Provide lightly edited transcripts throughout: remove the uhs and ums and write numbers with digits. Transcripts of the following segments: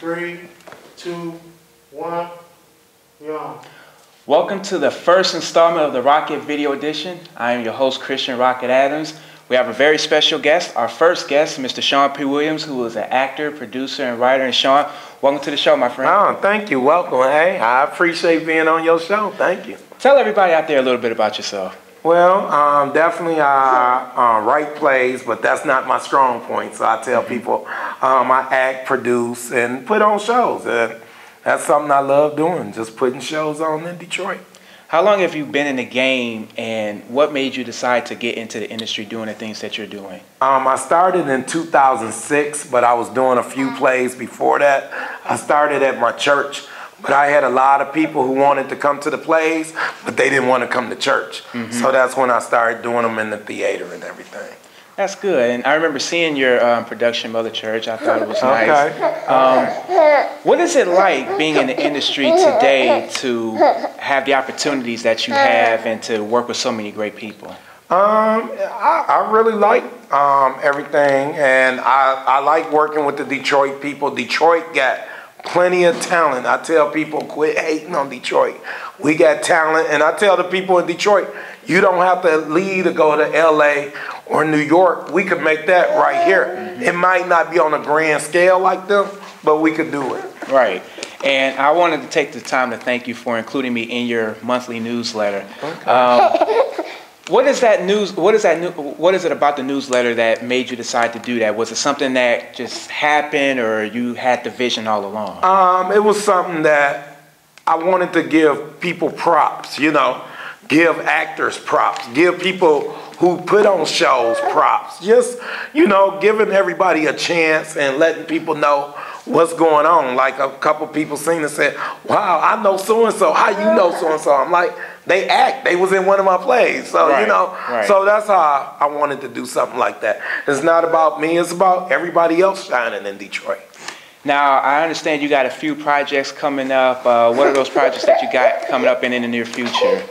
3, 2, 1, yo. Welcome to the first installment of the Rocket Video Edition. I am your host, Christian Rocket Adams. We have a very special guest, our first guest, Mr. Sean P. Williams, who is an actor, producer, and writer. And Sean, welcome to the show, my friend. Oh, thank you. Welcome. Hey, I appreciate being on your show. Thank you. Tell everybody out there a little bit about yourself. Well, definitely I write plays, but that's not my strong point. So I tell people I act, produce, and put on shows. That's something I love doing, just putting shows on in Detroit. How long have you been in the game, and what made you decide to get into the industry doing the things that you're doing? I started in 2006, but I was doing a few plays before that. I started at my church, but I had a lot of people who wanted to come to the plays, but they didn't want to come to church. So that's when I started doing them in the theater and everything. That's good. And I remember seeing your production, Mother Church. I thought it was nice. Okay. What is it like being in the industry today to have the opportunities that you have and to work with so many great people? I really like everything, and I like working with the Detroit people. Detroit got plenty of talent. I tell people, quit hating on Detroit. We got talent, and I tell the people in Detroit, you don't have to leave to go to LA or New York. We could make that right here. It might not be on a grand scale like them, but we could do it. Right. And I wanted to take the time to thank you for including me in your monthly newsletter. Okay. What is it about the newsletter that made you decide to do that? Was it something that just happened, or you had the vision all along? It was something that I wanted to give people props, you know, give actors props, give people who put on shows props. Just, you know, giving everybody a chance and letting people know what's going on. Like a couple people seen and said, wow, I know so-and-so. How you know so-and-so? I'm like, they act. They was in one of my plays. So, right, you know, right. So that's how I wanted to do something like that. It's not about me. It's about everybody else shining in Detroit. Now, I understand you got a few projects coming up. What are those projects that you got coming up in the near future?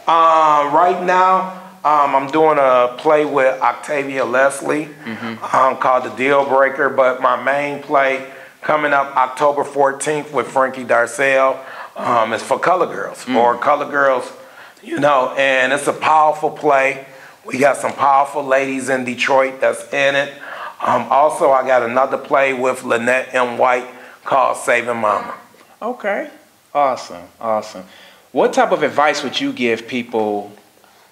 Right now, I'm doing a play with Octavia Leslie called The Deal Breaker, but my main play coming up October 14th with Frankie Darcell is for Color Girls, or Color Girls, you know, and it's a powerful play. We got some powerful ladies in Detroit that's in it. Also, I got another play with Lynette M. White called Saving Mama. Okay, awesome, awesome. What type of advice would you give people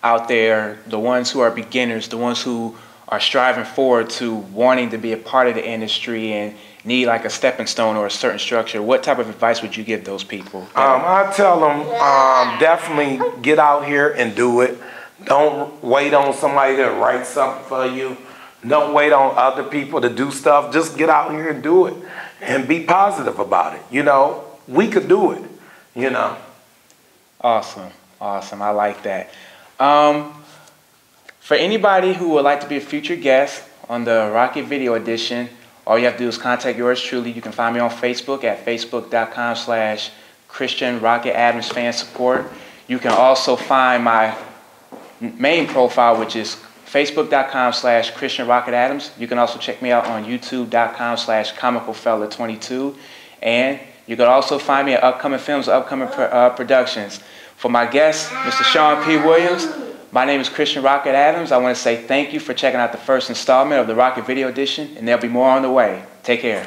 out there, the ones who are beginners, the ones who are striving forward to wanting to be a part of the industry and need like a stepping stone or a certain structure? What type of advice would you give those people? I tell them definitely get out here and do it. Don't wait on somebody to write something for you. Don't wait on other people to do stuff. Just get out here and do it and be positive about it. You know, we could do it, you know. Awesome, awesome. I like that. For anybody who would like to be a future guest on the Rocket Video Edition, all you have to do is contact yours truly. You can find me on Facebook at facebook.com/Christian Rocket Adams Fan Support. You can also find my main profile, which is facebook.com/Christian Rocket Adams. You can also check me out on youtube.com/comicalfella22. And you can also find me at upcoming films, upcoming productions. For my guest, Mr. Sean P. Williams, my name is Christian Rocket Adams. I want to say thank you for checking out the first installment of the Rocket Video Edition, and there'll be more on the way. Take care.